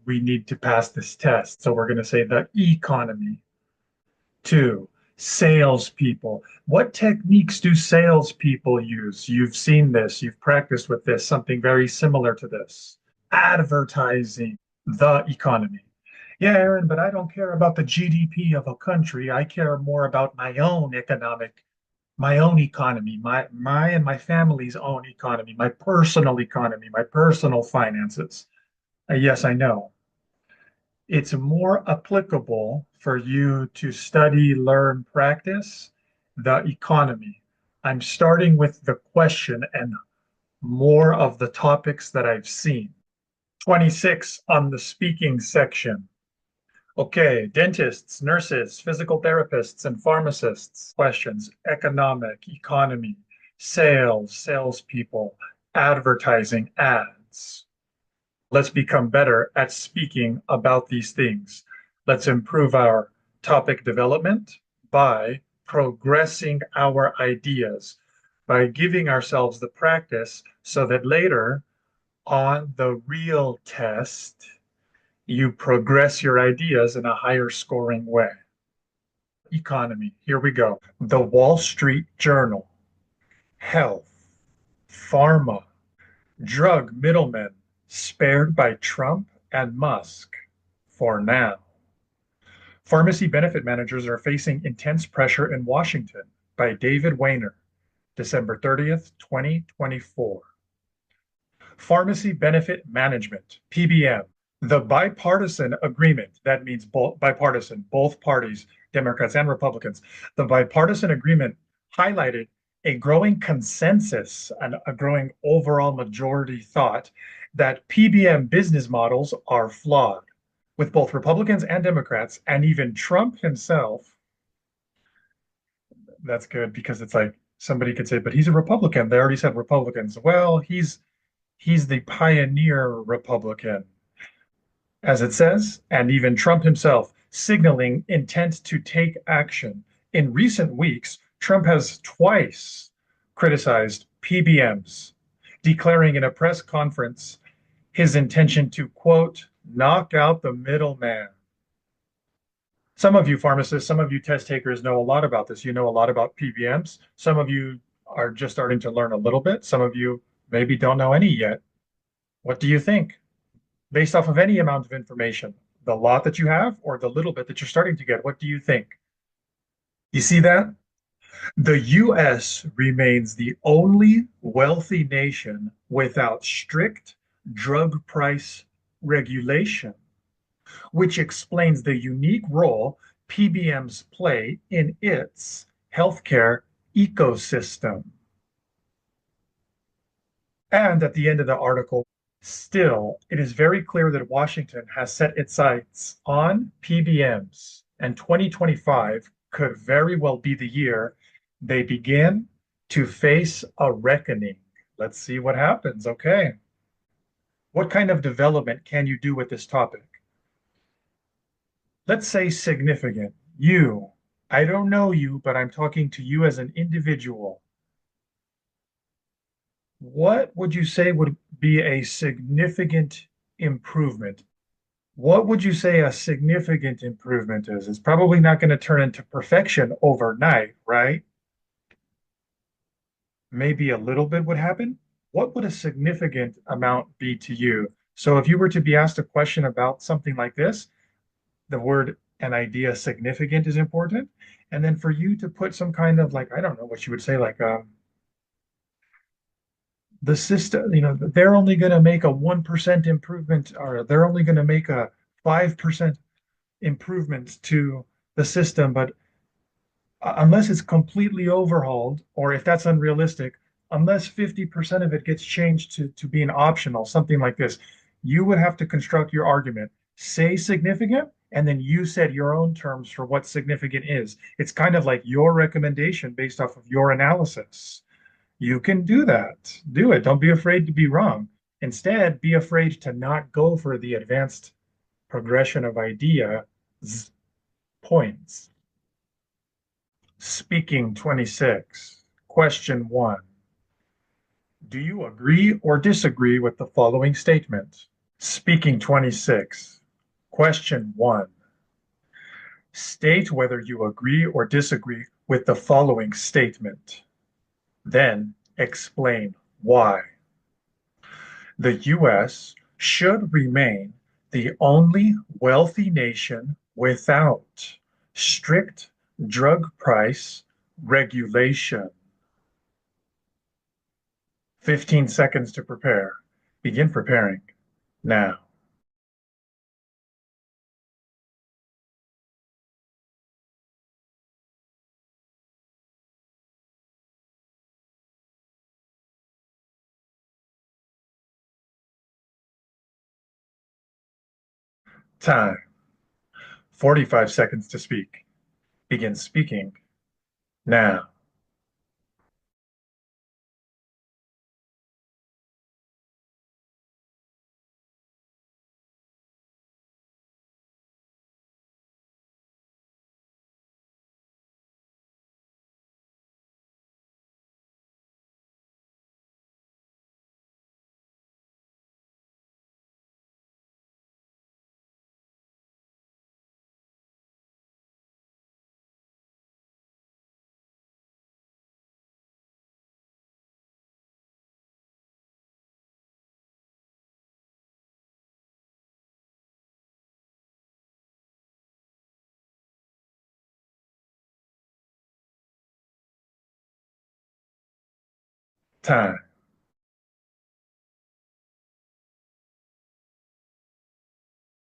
We need to pass this test. So we're going to say the economy. Two, salespeople. What techniques do salespeople use? You've seen this, you've practiced with this, something very similar to this. Advertising, the economy. Yeah, Aaron, but I don't care about the GDP of a country. I care more about my own economy, my and my family's own economy, economy, my personal finances. Yes, I know it's more applicable for you to study, learn, practice the economy. I'm starting with the question and more of the topics that I've seen. 26 on the speaking section. Okay, dentists, nurses, physical therapists, and pharmacists. Questions, economic, economy, sales, salespeople, advertising, ads. Let's become better at speaking about these things. Let's improve our topic development by progressing our ideas, by giving ourselves the practice so that later on the real test, you progress your ideas in a higher scoring way. Economy, here we go. The Wall Street Journal, health, pharma, drug middlemen spared by Trump and Musk for now. Pharmacy benefit managers are facing intense pressure in Washington by David Weiner, December 30th, 2024. Pharmacy benefit management, PBM. The bipartisan agreement, that means bipartisan, both parties, Democrats and Republicans, the bipartisan agreement highlighted a growing consensus and a growing overall majority thought that PBM business models are flawed, with both Republicans and Democrats, and even Trump himself. That's good because it's like somebody could say, but he's a Republican. They already said Republicans. Well, he's the pioneer Republican, as it says, and even Trump himself signaling intent to take action. In recent weeks, Trump has twice criticized PBMs, declaring in a press conference his intention to, quote, knock out the middleman. Some of you pharmacists, some of you test takers know a lot about this. You know a lot about PBMs. Some of you are just starting to learn a little bit. Some of you maybe don't know any yet. What do you think? Based off of any amount of information, the lot that you have or the little bit that you're starting to get, what do you think? You see that? The US remains the only wealthy nation without strict drug price regulation, which explains the unique role PBMs play in its healthcare ecosystem. And at the end of the article, still, it is very clear that Washington has set its sights on PBMs, and 2025 could very well be the year they begin to face a reckoning. Let's see what happens. Okay. What kind of development can you do with this topic? Let's say significant. You, I don't know you, but I'm talking to you as an individual. What would you say would be a significant improvement? What would you say a significant improvement is? It's probably not going to turn into perfection overnight, right? Maybe a little bit would happen. What would a significant amount be to you? So if you were to be asked a question about something like this, the word an idea significant is important. And then for you to put some kind of like, I don't know what you would say, like the system, they're only going to make a 1% improvement, or they're only going to make a 5% improvement to the system. But unless it's completely overhauled, or if that's unrealistic, unless 50% of it gets changed to being optional, something like this, you would have to construct your argument, say significant, and then you set your own terms for what significant is. It's kind of like your recommendation based off of your analysis. You can do that. Do it. Don't be afraid to be wrong. Instead, be afraid to not go for the advanced progression of ideas points. Speaking 26. Question 1. Do you agree or disagree with the following statement? Speaking 26. Question 1. State whether you agree or disagree with the following statement. Then explain why. The U.S. should remain the only wealthy nation without strict drug price regulation. 15 seconds to prepare. Begin preparing now. Time. 45 seconds to speak. Begin speaking now. Time.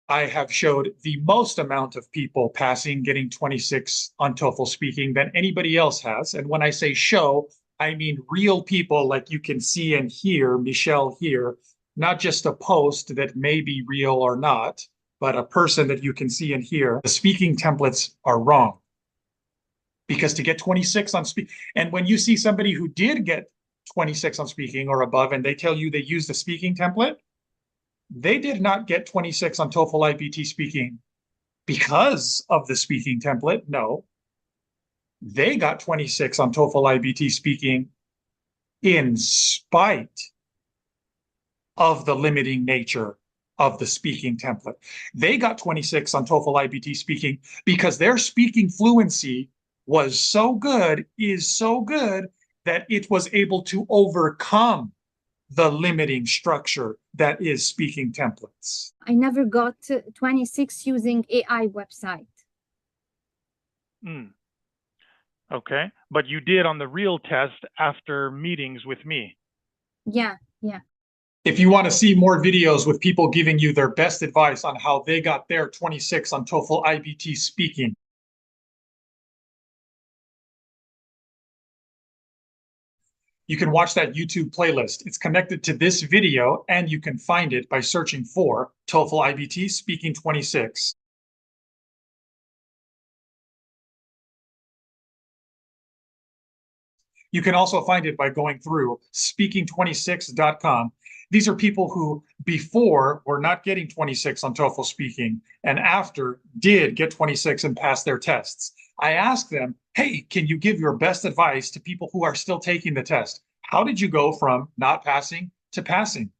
I have showed the most amount of people passing, getting 26 on TOEFL speaking than anybody else has. And when I say show, I mean real people like you can see and hear Michelle here, not just a post that may be real or not, but a person that you can see and hear. The speaking templates are wrong. Because to get 26 on speak, and when you see somebody who did get 26 on speaking or above, and they tell you they used the speaking template, they did not get 26 on TOEFL iBT speaking because of the speaking template. No, they got 26 on TOEFL iBT speaking in spite of the limiting nature of the speaking template. They got 26 on TOEFL iBT speaking because their speaking fluency was so good, is so good, that it was able to overcome the limiting structure that is speaking templates. I never got 26 using AI website. Okay, but you did on the real test after meetings with me. Yeah. If you want to see more videos with people giving you their best advice on how they got their 26 on TOEFL iBT speaking, you can watch that YouTube playlist. It's connected to this video, and you can find it by searching for TOEFL iBT Speaking 26. You can also find it by going through speaking26.com. These are people who before were not getting 26 on TOEFL speaking and after did get 26 and pass their tests. I asked them, hey, can you give your best advice to people who are still taking the test? How did you go from not passing to passing?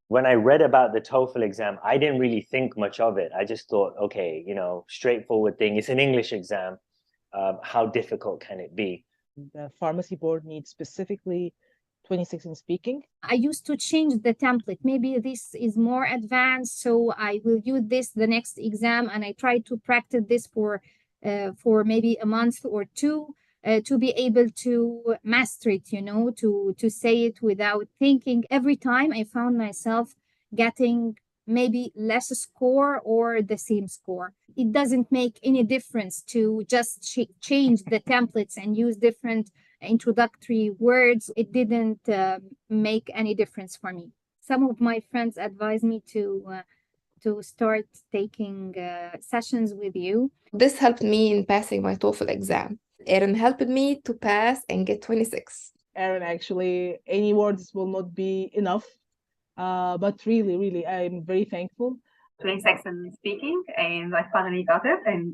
When I read about the TOEFL exam, I didn't really think much of it. I just thought, okay, straightforward thing. It's an English exam. How difficult can it be? The pharmacy board needs specifically 26 in speaking. I used to change the template. Maybe this is more advanced, so I will use this the next exam, and I try to practice this for maybe a month or two to be able to master it, to say it without thinking. Every time I found myself getting maybe less score or the same score. It doesn't make any difference to just change the templates and use different introductory words. It didn't make any difference for me. Some of my friends advised me to start taking sessions with you. This helped me in passing my TOEFL exam. Erin helped me to pass and get 26. Erin, actually, any words will not be enough. But really, I'm very thankful. 26 in speaking, and I finally got it, and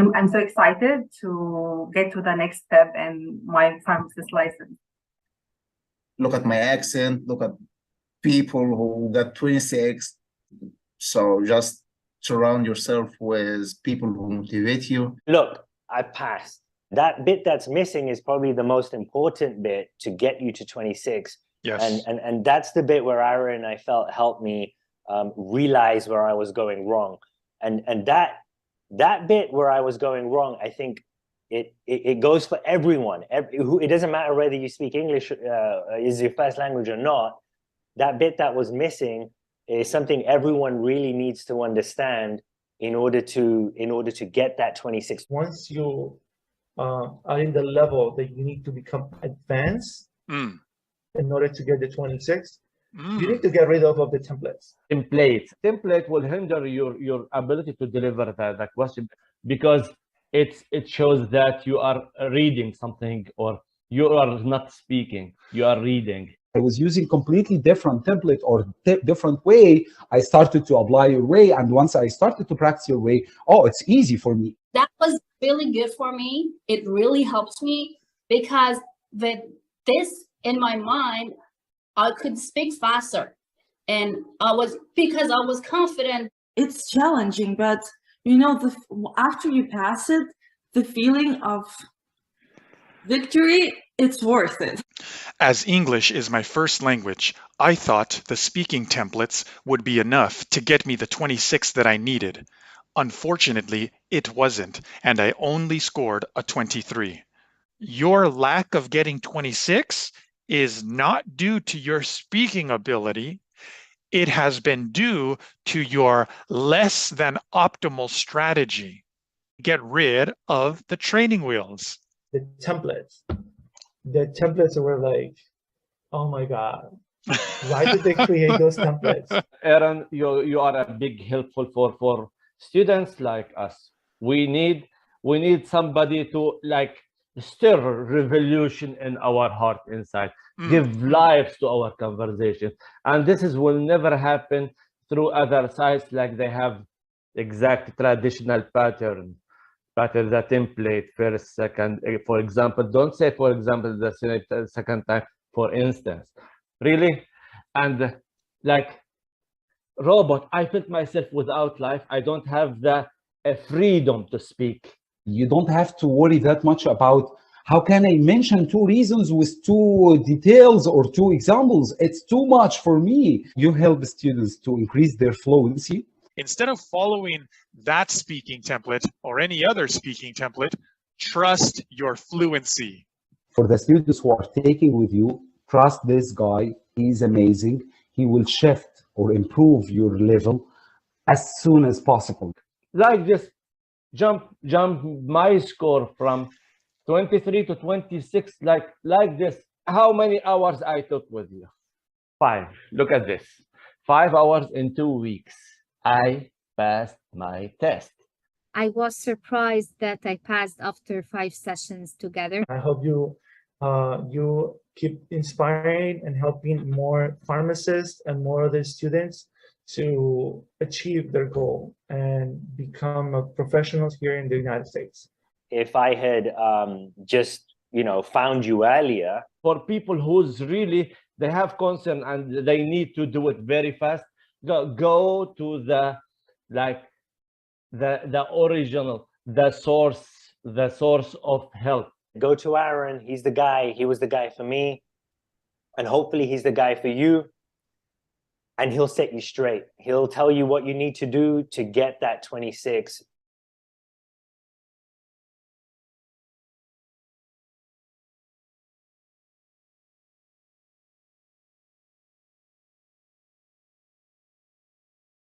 I'm so excited to get to the next step in my pharmacist license. Look at my accent, look at people who got 26. So just surround yourself with people who motivate you. Look, I passed. That bit that's missing is probably the most important bit to get you to 26. Yes. And that's the bit where Aaron, I felt, helped me realize where I was going wrong. And that bit where I was going wrong, I think it goes for everyone. It doesn't matter whether you speak English is your first language or not. That bit that was missing is something everyone really needs to understand in order to get that 26. Once you are in the level that you need to become advanced in order to get the 26, you need to get rid of the templates. Template will hinder your ability to deliver the question, because it shows that you are reading something, or you are not speaking, you are reading. I was using completely different template or different way. I started to apply your way, and once I started to practice your way, oh, it's easy for me. That was really good for me. It really helps me, because with this in my mind, I could speak faster, and because I was confident. It's challenging, but you know, after you pass it, the feeling of victory, it's worth it. As English is my first language, I thought the speaking templates would be enough to get me the 26 that I needed. Unfortunately, it wasn't, and I only scored a 23. Your lack of getting 26 is not due to your speaking ability. It has been due to your less than optimal strategy. Get rid of the training wheels. The templates were like, oh my God, why did they create those templates? Aaron, you are a big helpful for students like us. We need somebody to like stir revolution in our heart inside, give life to our conversation. And this will never happen through other sites, like they have exact traditional pattern, the template, first, second, for example. Don't say, for example, the second time, for instance. Really? And like robot, I felt myself without life. I don't have the freedom to speak. You don't have to worry that much about how can I mention 2 reasons with 2 details or 2 examples. It's too much for me. You help students to increase their fluency. Instead of following that speaking template or any other speaking template, trust your fluency. For the students who are taking with you, trust this guy. He's amazing. He will shift or improve your level as soon as possible. Like just jump my score from 23 to 26, like this. How many hours I took with you? 5. Look at this. 5 hours in 2 weeks. I passed my test. I was surprised that I passed after 5 sessions together. I hope you keep inspiring and helping more pharmacists and more other students to achieve their goal and become professionals here in the United States. If I had just, found you earlier. For people who's really, they have concern and they need to do it very fast, go to the original, the source of help. Go to Aaron. He's the guy. He was the guy for me, and hopefully he's the guy for you. And he'll set you straight. He'll tell you what you need to do to get that 26.